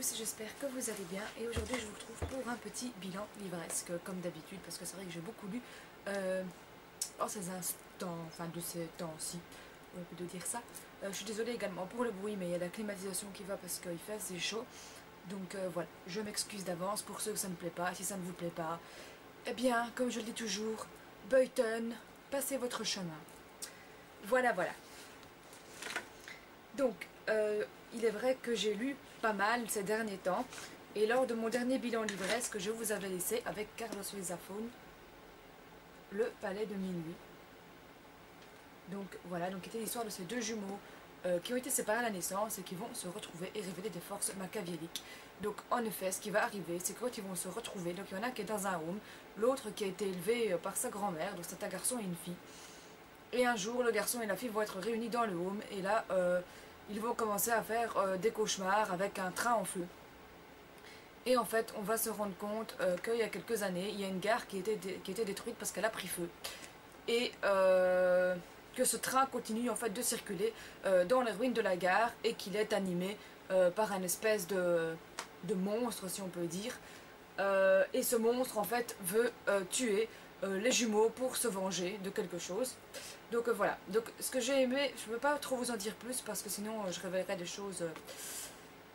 tous, j'espère que vous allez bien et aujourd'hui je vous retrouve pour un petit bilan livresque comme d'habitude parce que c'est vrai que j'ai beaucoup lu en ces instants, enfin de ces temps-ci, on peut dire ça. Je suis désolée également pour le bruit mais il y a la climatisation qui va parce qu'il fait assez chaud. Donc voilà, je m'excuse d'avance pour ceux que ça ne plaît pas. Si ça ne vous plaît pas, eh bien comme je le dis toujours, Boyton, passez votre chemin. Voilà. Donc il est vrai que j'ai lu pas mal ces derniers temps et lors de mon dernier bilan livresque je vous avais laissé avec Carlos Ruiz Zafón, Le Palais de Minuit. Donc voilà, donc c'était l'histoire de ces deux jumeaux qui ont été séparés à la naissance et qui vont se retrouver et révéler des forces machiavéliques. Donc en effet, ce qui va arriver, c'est que quand ils vont se retrouver, donc il y en a qui est dans un home, l'autre qui a été élevé par sa grand-mère, donc c'est un garçon et une fille. Et un jour, le garçon et la fille vont être réunis dans le home et là, ils vont commencer à faire des cauchemars avec un train en feu. Et en fait, on va se rendre compte qu'il y a quelques années, il y a une gare qui était détruite parce qu'elle a pris feu. Et que ce train continue en fait de circuler dans les ruines de la gare et qu'il est animé par une espèce de monstre, si on peut dire. Et ce monstre en fait veut tuer les jumeaux pour se venger de quelque chose. Donc voilà, donc ce que j'ai aimé, je ne peux pas trop vous en dire plus parce que sinon je révélerai des choses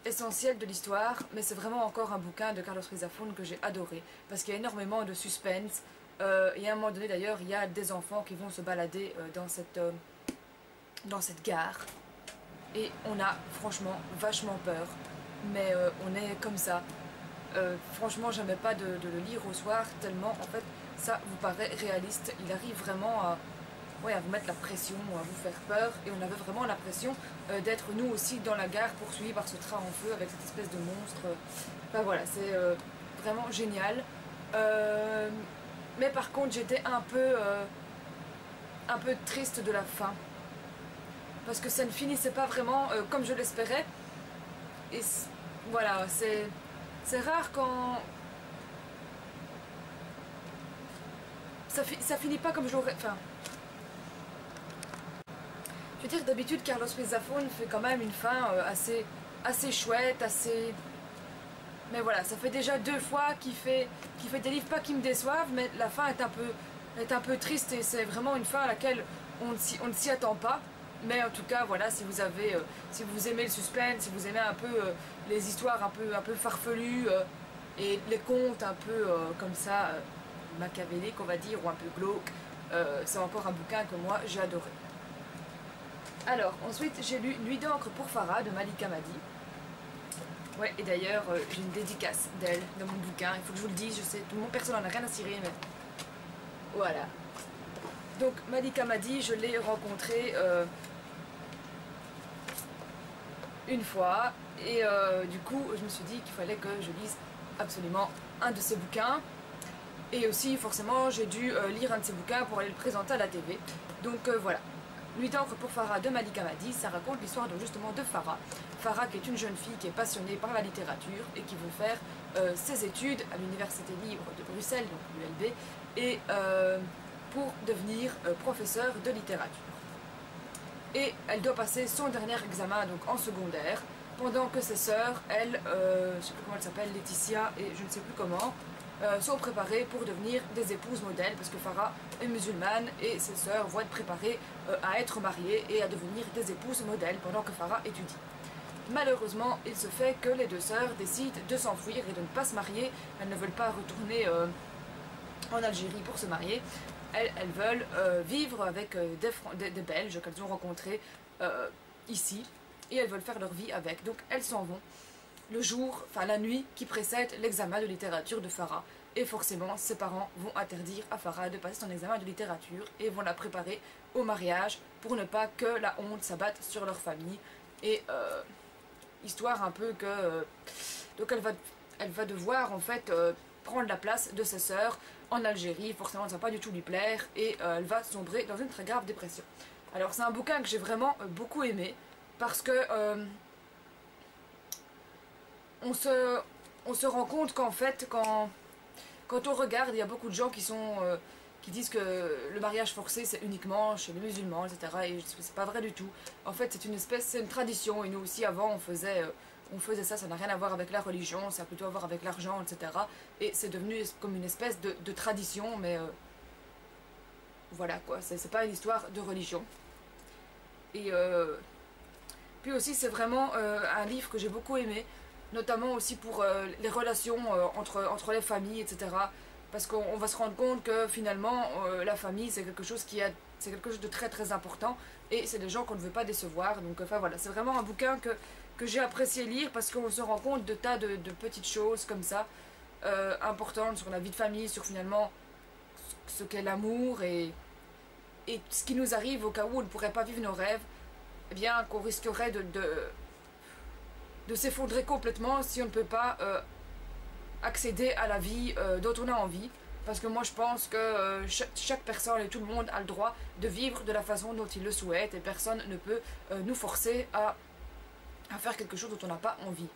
essentielles de l'histoire, mais c'est vraiment encore un bouquin de Carlos Ruiz Zafón que j'ai adoré parce qu'il y a énormément de suspense. Et à un moment donné d'ailleurs, il y a des enfants qui vont se balader dans cette gare et on a franchement vachement peur, mais on est comme ça. Franchement, j'aimais pas de le lire au soir tellement en fait ça vous paraît réaliste. Il arrive vraiment à vous mettre la pression, à vous faire peur, et on avait vraiment l'impression d'être nous aussi dans la gare poursuivis par ce train en feu avec cette espèce de monstre. Enfin voilà, c'est vraiment génial. Mais par contre j'étais un peu triste de la fin parce que ça ne finissait pas vraiment comme je l'espérais. Et voilà, c'est rare quand ça finit pas comme j'aurais. Enfin, je veux dire, d'habitude Carlos Ruiz Zafón fait quand même une fin assez chouette, assez. Mais voilà, ça fait déjà 2 fois qu'il fait des livres pas qui me déçoivent, mais la fin est un peu triste et c'est vraiment une fin à laquelle on ne s'y attend pas. Mais en tout cas, voilà, si vous aimez le suspense, si vous aimez un peu les histoires un peu farfelues et les contes un peu comme ça, machiavéliques on va dire, ou un peu glauques, c'est encore un bouquin que moi j'ai adoré. Alors, ensuite j'ai lu Nuit d'encre pour Farah de Malika Madi. Ouais, et d'ailleurs, j'ai une dédicace d'elle dans mon bouquin, il faut que je vous le dise, je sais, tout le monde, personne n'en a rien à cirer, mais voilà. Donc, Malika Madi, je l'ai rencontrée une fois, et du coup, je me suis dit qu'il fallait que je lise absolument un de ses bouquins, et aussi, forcément, j'ai dû lire un de ses bouquins pour aller le présenter à la TV, donc voilà. Nuit d'encre pour Farah de Malika Madi, ça raconte l'histoire justement de Farah. Farah qui est une jeune fille qui est passionnée par la littérature et qui veut faire ses études à l'Université libre de Bruxelles, donc l'ULB, et pour devenir professeure de littérature. Et elle doit passer son dernier examen donc en secondaire, pendant que ses sœurs, elles, je ne sais plus comment elle s'appelle, Laetitia et je ne sais plus comment, sont préparées pour devenir des épouses modèles parce que Farah est musulmane et ses sœurs vont être préparées à être mariées et à devenir des épouses modèles pendant que Farah étudie. Malheureusement, il se fait que les deux sœurs décident de s'enfuir et de ne pas se marier. Elles ne veulent pas retourner en Algérie pour se marier. Elles veulent vivre avec des Belges qu'elles ont rencontrés ici et elles veulent faire leur vie avec. Donc elles s'en vont la nuit qui précède l'examen de littérature de Farah. Et forcément, ses parents vont interdire à Farah de passer son examen de littérature et vont la préparer au mariage pour ne pas que la honte s'abatte sur leur famille. Et histoire un peu que... donc elle va devoir en fait prendre la place de ses sœurs en Algérie. Forcément, ça ne va pas du tout lui plaire et elle va sombrer dans une très grave dépression. Alors c'est un bouquin que j'ai vraiment beaucoup aimé parce que... on se rend compte qu'en fait, quand on regarde, il y a beaucoup de gens qui disent que le mariage forcé c'est uniquement chez les musulmans, etc. Et c'est pas vrai du tout. En fait, c'est une tradition et nous aussi avant on faisait on faisait ça, ça n'a rien à voir avec la religion, ça a plutôt à voir avec l'argent, etc. Et c'est devenu comme une espèce de tradition, mais voilà quoi, c'est pas une histoire de religion. Et puis aussi c'est vraiment un livre que j'ai beaucoup aimé, notamment aussi pour les relations entre les familles, etc. Parce qu'on va se rendre compte que finalement la famille c'est quelque chose c'est quelque chose de très très important et c'est des gens qu'on ne veut pas décevoir. Donc enfin voilà, c'est vraiment un bouquin que j'ai apprécié lire parce qu'on se rend compte de tas de petites choses comme ça importantes sur la vie de famille, sur finalement ce qu'est l'amour et ce qui nous arrive au cas où on ne pourrait pas vivre nos rêves, eh bien qu'on risquerait de s'effondrer complètement si on ne peut pas accéder à la vie dont on a envie. Parce que moi je pense que chaque personne et tout le monde a le droit de vivre de la façon dont il le souhaite et personne ne peut nous forcer à faire quelque chose dont on n'a pas envie.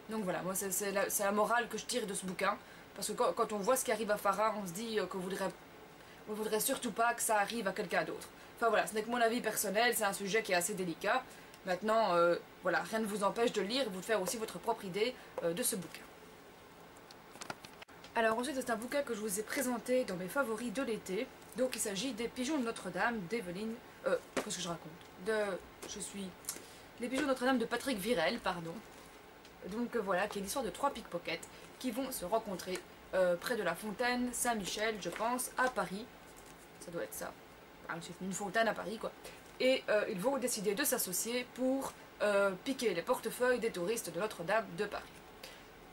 Donc voilà, moi c'est la morale que je tire de ce bouquin. Parce que quand on voit ce qui arrive à Farah, on se dit qu'on voudrait surtout pas que ça arrive à quelqu'un d'autre. Enfin voilà, ce n'est que mon avis personnel, c'est un sujet qui est assez délicat. Maintenant, voilà, rien ne vous empêche de lire, vous de faire aussi votre propre idée de ce bouquin. Alors ensuite, c'est un bouquin que je vous ai présenté dans mes favoris de l'été. Donc il s'agit des Pigeons de Notre-Dame d'Evelyne... qu'est-ce que je raconte Les Pigeons de Notre-Dame de Patrick Virel, pardon. Donc voilà, qui est l'histoire de 3 pickpockets qui vont se rencontrer près de la fontaine Saint-Michel, je pense, à Paris. Ça doit être ça. C'est une fontaine à Paris, quoi. Et ils vont décider de s'associer pour piquer les portefeuilles des touristes de Notre-Dame de Paris.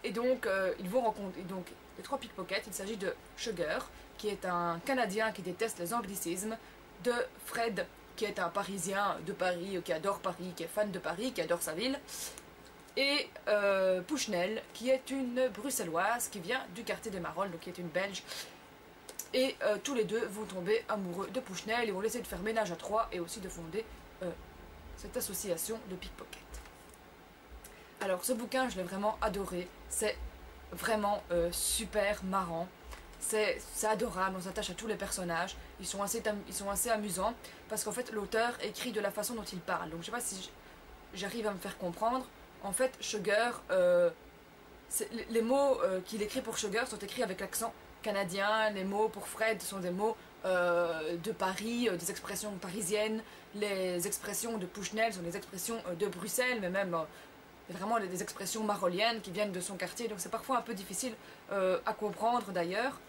Et donc, ils vont rencontrer donc, les 3 pickpockets. Il s'agit de Sugar, qui est un Canadien qui déteste les anglicismes, de Fred, qui est un Parisien de Paris, qui adore Paris, qui est fan de Paris, qui adore sa ville, et Pushnell, qui est une Bruxelloise qui vient du quartier des Marolles, donc qui est une Belge. Et tous les deux vont tomber amoureux de Pushnell et vont essayer de faire ménage à 3 et aussi de fonder cette association de pickpockets. Alors ce bouquin, je l'ai vraiment adoré, c'est vraiment super marrant, c'est adorable, on s'attache à tous les personnages, ils sont assez amusants, parce qu'en fait l'auteur écrit de la façon dont il parle, donc je sais pas si j'arrive à me faire comprendre. En fait, Sugar, les mots qu'il écrit pour Sugar sont écrits avec l'accent canadien, les mots pour Fred sont des mots de Paris, des expressions parisiennes, les expressions de Pushnell sont des expressions de Bruxelles, mais même vraiment des expressions maroliennes qui viennent de son quartier, donc c'est parfois un peu difficile à comprendre d'ailleurs,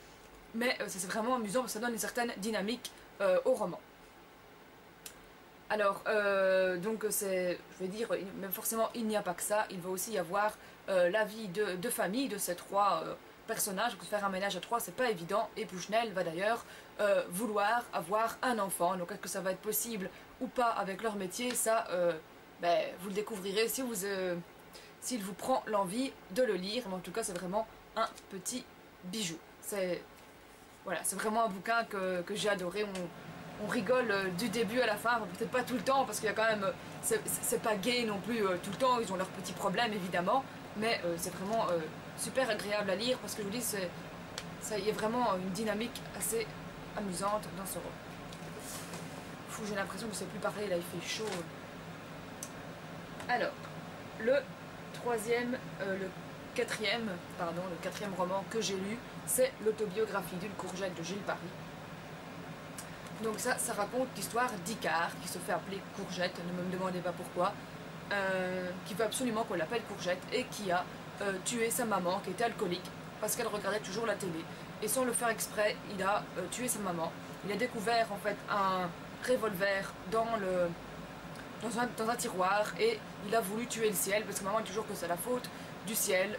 mais c'est vraiment amusant parce que ça donne une certaine dynamique au roman. Alors, donc je vais dire, mais forcément il n'y a pas que ça, il va aussi y avoir la vie de famille de ces 3 personnages, parce que faire un ménage à 3 c'est pas évident, et Pushnell va d'ailleurs vouloir avoir un enfant, donc est-ce que ça va être possible ou pas avec leur métier, ça vous le découvrirez s'il vous prend l'envie de le lire, mais en tout cas c'est vraiment un petit bijou. Voilà, c'est vraiment un bouquin que j'ai adoré, on rigole du début à la fin, peut-être pas tout le temps parce qu'il y a quand même, c'est pas gay non plus tout le temps, ils ont leurs petits problèmes évidemment, mais c'est vraiment super agréable à lire parce que je vous dis, il y a vraiment une dynamique assez amusante dans ce roman. Fou, j'ai l'impression que je sais plus parler, là il fait chaud. Alors, le quatrième roman que j'ai lu, c'est l'autobiographie d'une courgette de Gilles Paris. Donc ça raconte l'histoire d'Icare, qui se fait appeler Courgette, ne me demandez pas pourquoi, qui veut absolument qu'on l'appelle Courgette, et qui a tué sa maman, qui était alcoolique, parce qu'elle regardait toujours la télé. Et sans le faire exprès, il a tué sa maman. Il a découvert en fait un revolver dans un tiroir, et il a voulu tuer le ciel, parce que maman dit toujours que c'est la faute du ciel,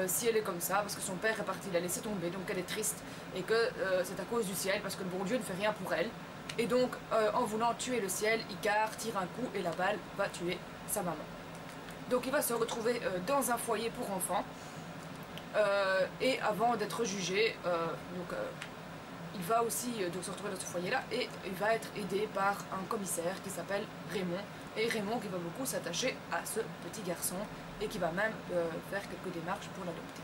si elle est comme ça, parce que son père est parti la laisser tomber, donc elle est triste, et que c'est à cause du ciel, parce que le bon Dieu ne fait rien pour elle. Et donc, en voulant tuer le ciel, Icare tire un coup et la balle va tuer sa maman. Donc il va se retrouver dans un foyer pour enfants, et avant d'être jugé, il va aussi donc se retrouver dans ce foyer-là, et il va être aidé par un commissaire qui s'appelle Raymond, et Raymond qui va beaucoup s'attacher à ce petit garçon, et qui va même faire quelques démarches pour l'adopter.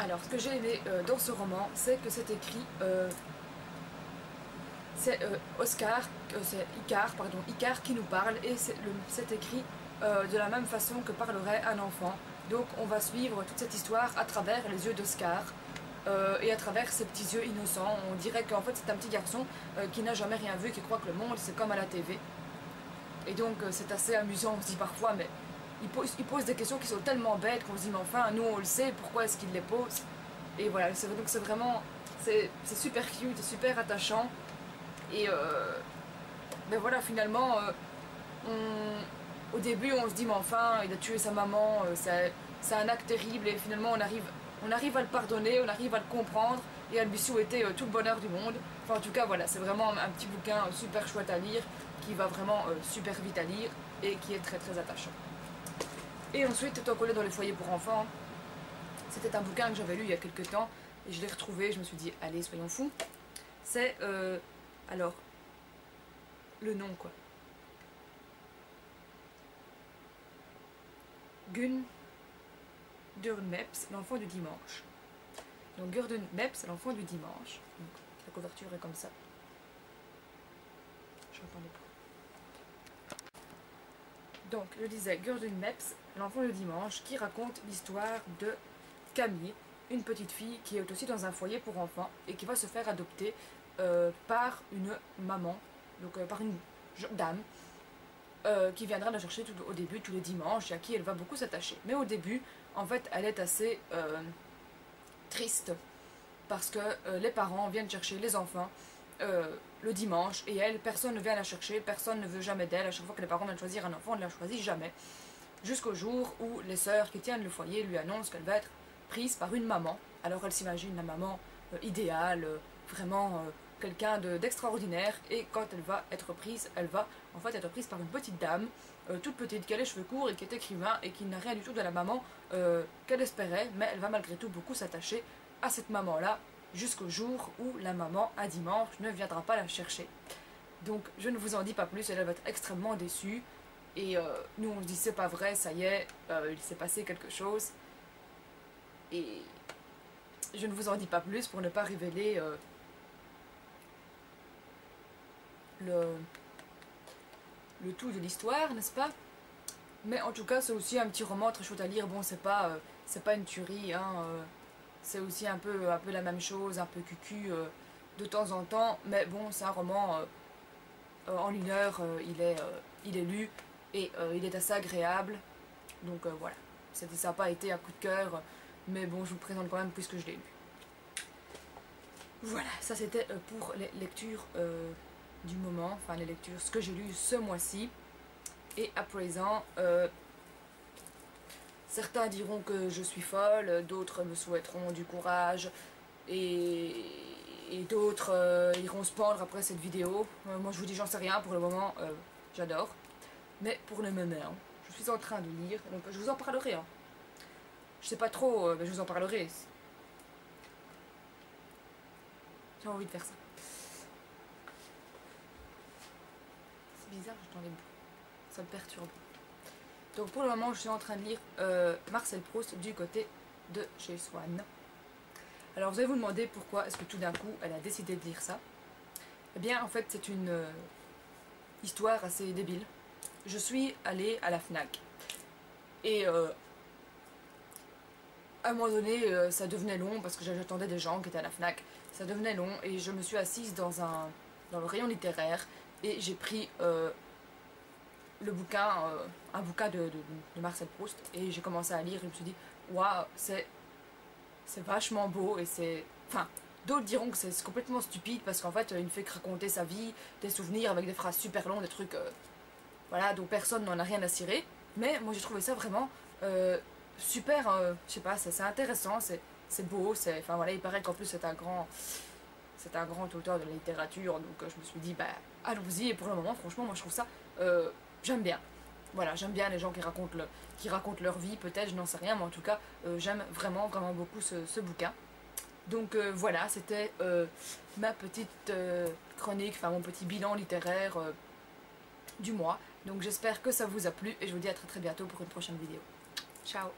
Alors, ce que j'ai aimé dans ce roman, c'est que c'est écrit... c'est Icare qui nous parle, et c'est écrit de la même façon que parlerait un enfant. Donc on va suivre toute cette histoire à travers les yeux d'Oscar et à travers ses petits yeux innocents. On dirait qu'en fait c'est un petit garçon qui n'a jamais rien vu, qui croit que le monde c'est comme à la TV. Et donc c'est assez amusant, on se dit parfois, mais il pose des questions qui sont tellement bêtes qu'on se dit mais enfin nous on le sait, pourquoi est-ce qu'il les pose? Et voilà, donc c'est vraiment, c'est super cute, c'est super attachant. Et ben voilà, finalement, au début on se dit mais enfin il a tué sa maman, c'est un acte terrible, et finalement on arrive à le pardonner, on arrive à le comprendre et à lui souhaiter tout le bonheur du monde. Enfin en tout cas voilà, c'est vraiment un petit bouquin super chouette à lire, qui va vraiment super vite à lire et qui est très très attachant. Et ensuite, tant qu'on est dans les foyers pour enfants, c'était un bouquin que j'avais lu il y a quelques temps et je l'ai retrouvé, je me suis dit allez soyons fous. C'est alors le nom quoi. Gun Durmeps, l'enfant du dimanche. Donc Gurdon Meps, l'enfant du dimanche. Donc, la couverture est comme ça. J'entends les bruits. Donc je disais Gurdon Meps, l'enfant du dimanche, qui raconte l'histoire de Camille, une petite fille qui est aussi dans un foyer pour enfants et qui va se faire adopter par une maman, donc par une dame qui viendra la chercher au début tous les dimanches et à qui elle va beaucoup s'attacher. Mais au début, en fait, elle est assez triste parce que les parents viennent chercher les enfants le dimanche et elle, personne ne vient la chercher, personne ne veut jamais d'elle. À chaque fois que les parents viennent choisir un enfant, on ne la choisit jamais. Jusqu'au jour où les sœurs qui tiennent le foyer lui annoncent qu'elle va être prise par une maman. Alors elle s'imagine la maman idéale, vraiment quelqu'un d'extraordinaire, et quand elle va être prise, elle va en fait être prise par une petite dame, toute petite, qui a les cheveux courts et qui est écrivain et qui n'a rien du tout de la maman qu'elle espérait, mais elle va malgré tout beaucoup s'attacher à cette maman-là, jusqu'au jour où la maman, un dimanche, ne viendra pas la chercher. Donc je ne vous en dis pas plus, elle va être extrêmement déçue. Et nous on se dit c'est pas vrai, ça y est, il s'est passé quelque chose. Et je ne vous en dis pas plus pour ne pas révéler le tout de l'histoire, n'est-ce pas? Mais en tout cas c'est aussi un petit roman très chouette à lire. Bon c'est pas une tuerie, hein, c'est aussi un peu la même chose, un peu cucu de temps en temps. Mais bon c'est un roman, en une heure il est lu. Et il est assez agréable, donc voilà, ça n'a pas été un coup de cœur, mais bon, je vous le présente quand même puisque je l'ai lu. Voilà, ça c'était pour les lectures du moment, enfin les lectures, ce que j'ai lu ce mois-ci. Et à présent, certains diront que je suis folle, d'autres me souhaiteront du courage, et d'autres iront se pendre après cette vidéo. Moi je vous dis, j'en sais rien, pour le moment, j'adore. Mais pour le moment, je suis en train de lire, donc je vous en parlerai. Hein. Je sais pas trop, mais je vous en parlerai. J'ai envie de faire ça. C'est bizarre, j'entends les bruits. Ça me perturbe. Donc pour le moment, je suis en train de lire Marcel Proust du côté de chez Swann. Alors vous allez vous demander pourquoi est-ce que tout d'un coup, elle a décidé de lire ça. Eh bien, en fait, c'est une histoire assez débile. Je suis allée à la FNAC et à un moment donné ça devenait long parce que j'attendais des gens qui étaient à la FNAC, ça devenait long et je me suis assise dans le rayon littéraire et j'ai pris le bouquin, un bouquin de Marcel Proust, et j'ai commencé à lire et je me suis dit waouh, c'est vachement beau. Et c'est, enfin, d'autres diront que c'est complètement stupide parce qu'en fait il ne fait que raconter sa vie, des souvenirs avec des phrases super longues, des trucs voilà, dont personne n'en a rien à cirer. Mais moi j'ai trouvé ça vraiment super, je sais pas, c'est intéressant, c'est beau, enfin voilà, il paraît qu'en plus c'est un grand auteur de la littérature, donc je me suis dit bah allons-y. Et pour le moment franchement moi je trouve ça, j'aime bien. Voilà, j'aime bien les gens qui racontent leur vie, peut-être, je n'en sais rien, mais en tout cas j'aime vraiment vraiment beaucoup ce bouquin. Donc voilà, c'était ma petite chronique, enfin mon petit bilan littéraire du mois. Donc j'espère que ça vous a plu et je vous dis à très très bientôt pour une prochaine vidéo. Ciao!